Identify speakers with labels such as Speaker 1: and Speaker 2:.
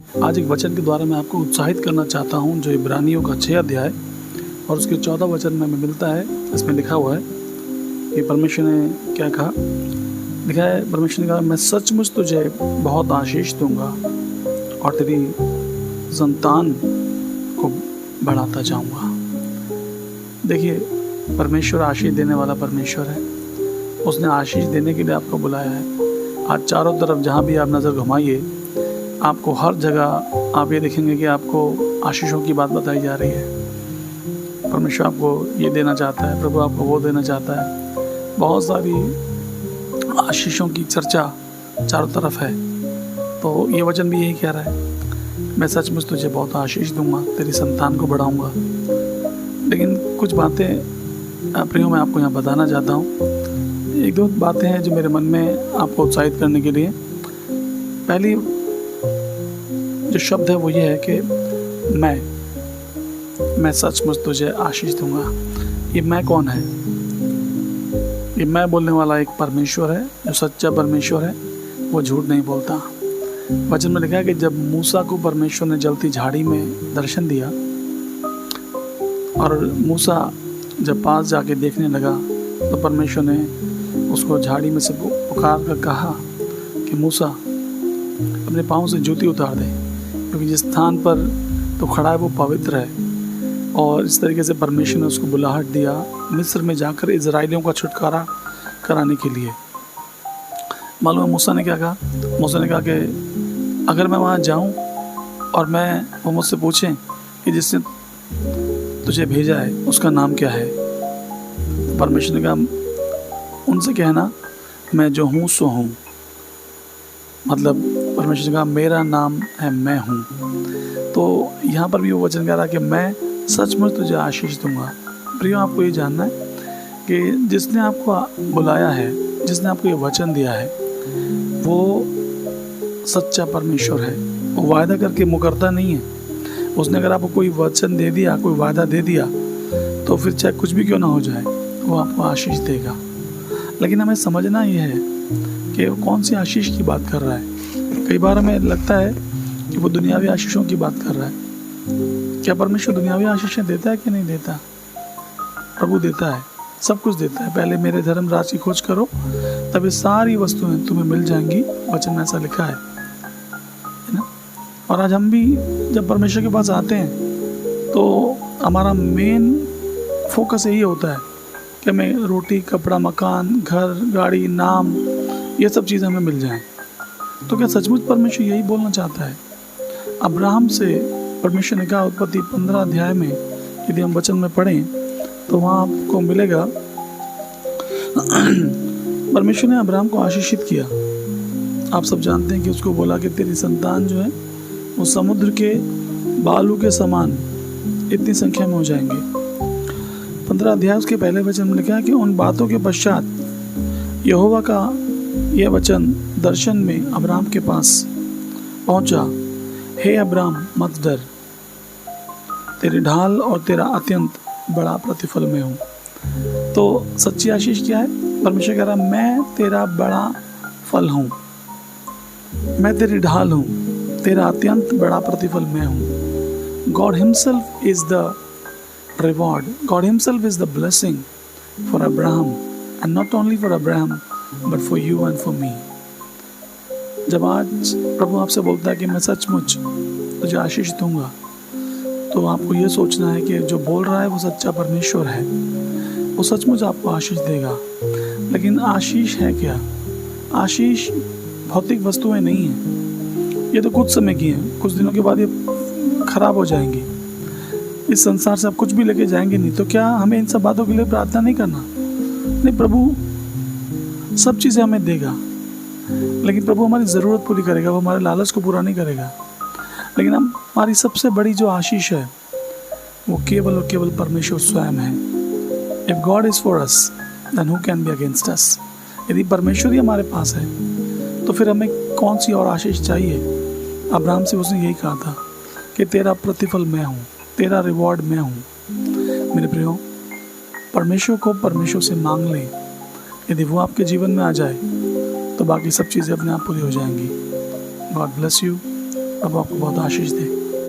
Speaker 1: आज एक वचन के द्वारा मैं आपको उत्साहित करना चाहता हूँ, जो इब्रानियों का 6 अध्याय और उसके 14 वचन में हमें मिलता है। इसमें लिखा हुआ है कि परमेश्वर ने क्या कहा। लिखा है, परमेश्वर ने कहा, मैं सचमुच तुझे बहुत आशीष दूंगा और तेरी संतान को बढ़ाता जाऊंगा। देखिए, परमेश्वर आशीष देने वाला परमेश्वर है। उसने आशीष देने के लिए आपको बुलाया है। आज चारों तरफ जहाँ भी आप नज़र घुमाइए, आपको हर जगह आप ये देखेंगे कि आपको आशीषों की बात बताई जा रही है। परमेश्वर आपको ये देना चाहता है, प्रभु आपको वो देना चाहता है। बहुत सारी आशीषों की चर्चा चारों तरफ है। तो ये वचन भी यही कह रहा है, मैं सचमुच तुझे बहुत आशीष दूंगा, तेरी संतान को बढ़ाऊंगा। लेकिन कुछ बातें प्रियो मैं आपको यहाँ बताना चाहता हूँ। एक दो बातें हैं जो मेरे मन में आपको उत्साहित करने के लिए। पहली जो शब्द है वो ये है कि मैं सचमुच तुझे आशीष दूंगा। ये मैं कौन है? ये मैं बोलने वाला एक परमेश्वर है, जो सच्चा परमेश्वर है, वो झूठ नहीं बोलता। वचन में लिखा है कि जब मूसा को परमेश्वर ने जलती झाड़ी में दर्शन दिया और मूसा जब पास जाके देखने लगा, तो परमेश्वर ने उसको झाड़ी में से पुकार कर कहा कि मूसा, अपने पाँव से जूती उतार दे, क्योंकि जिस स्थान पर तो खड़ा है वो पवित्र है। और इस तरीके से परमेश्वर ने उसको बुलाहट दिया मिस्र में जाकर इजराइलियों का छुटकारा कराने के लिए। मालूम है मूसा ने क्या कहा? मूसा ने कहा कि अगर मैं वहाँ जाऊँ और वो मुझसे पूछें कि जिसने तुझे भेजा है उसका नाम क्या है, परमेश्वर ने कहा उनसे कहना मैं जो हूँ सो हूँ। मतलब परमेश्वर ने कहा मेरा नाम है मैं हूँ। तो यहाँ पर भी वो वचन कह रहा है कि मैं सचमुच तुझे आशीष दूंगा। प्रियो, आपको ये जानना है कि जिसने आपको बुलाया है, जिसने आपको ये वचन दिया है, वो सच्चा परमेश्वर है। वो वायदा करके मुकरता नहीं है। उसने अगर आपको कोई वचन दे दिया, कोई वायदा दे दिया, तो फिर चाहे कुछ भी क्यों ना हो जाए, वो आपको आशीष देगा। लेकिन हमें समझना ये है कि वो कौन सी आशीष की बात कर रहा है। कई बार हमें लगता है कि वो दुनियावी आशीषों की बात कर रहा है। क्या परमेश्वर दुनियावी आशीषें देता है कि नहीं देता? प्रभु देता है, सब कुछ देता है। पहले मेरे धर्म राज की खोज करो, तभी सारी वस्तुएं तुम्हें मिल जाएंगी। वचन में ऐसा लिखा है ना। और आज हम भी जब परमेश्वर के पास आते हैं तो हमारा मेन फोकस यही होता है कि हमें रोटी, कपड़ा, मकान, घर, गाड़ी, नाम, ये सब चीज़ें हमें मिल जाएं। तो क्या सचमुच परमेश्वर यही बोलना चाहता है? अब्राहम से परमेश्वर ने कहा, उत्पत्ति 15 अध्याय में यदि हम वचन में पढ़ें तो वहाँ आपको मिलेगा परमेश्वर ने अब्राहम को आशीषित किया। आप सब जानते हैं कि उसको बोला कि तेरी संतान जो है वो समुद्र के बालू के समान इतनी संख्या में हो जाएंगे। 15 अध्याय उसके पहले वचन में लिखा है कि उन बातों के पश्चात यहोवा का यह वचन दर्शन में अब्राहम के पास पहुंचा, हे अब्राहम मत डर, तेरी ढाल और तेरा अत्यंत बड़ा प्रतिफल में हूँ। तो सच्ची आशीष क्या है? परमेश्वर कह रहा मैं तेरा बड़ा फल हूँ, मैं तेरी ढाल हूँ, तेरा अत्यंत बड़ा प्रतिफल मैं हूँ। God himself is the reward. God himself is the blessing for Abraham, and not only for Abraham but for you and for me. जब आज प्रभु आपसे बोलता है कि मैं सचमुच तुझे आशीष दूंगा, तो आपको ये सोचना है कि जो बोल रहा है वो सच्चा परमेश्वर है। वो सचमुच आपको आशीष देगा। लेकिन आशीष है क्या? आशीष भौतिक वस्तुएं नहीं है। ये तो कुछ समय की हैं, कुछ दिनों के बाद ये खराब हो जाएंगी। इस संसार से आप कुछ भी लेके जाएंगे नहीं। तो क्या हमें इन सब बातों के लिए प्रार्थना नहीं करना? नहीं, प्रभु सब चीज़ें हमें देगा, लेकिन प्रभु हमारी ज़रूरत पूरी करेगा, वो हमारे लालच को पूरा नहीं करेगा। लेकिन हमारी सबसे बड़ी जो आशीष है वो केवल और केवल परमेश्वर स्वयं है। If God is for us then who can be against us. यदि परमेश्वर ही हमारे पास है तो फिर हमें कौन सी और आशीष चाहिए? अब्राहम से उसने यही कहा था कि तेरा प्रतिफल मैं हूँ, तेरा रिवॉर्ड मैं हूँ। मेरे प्रियो, परमेश्वर को परमेश्वर से मांग लें। यदि वो आपके जीवन में आ जाए तो बाकी सब चीज़ें अपने आप पूरी हो जाएंगी। God bless you. प्रभु आपको बहुत आशीष दे।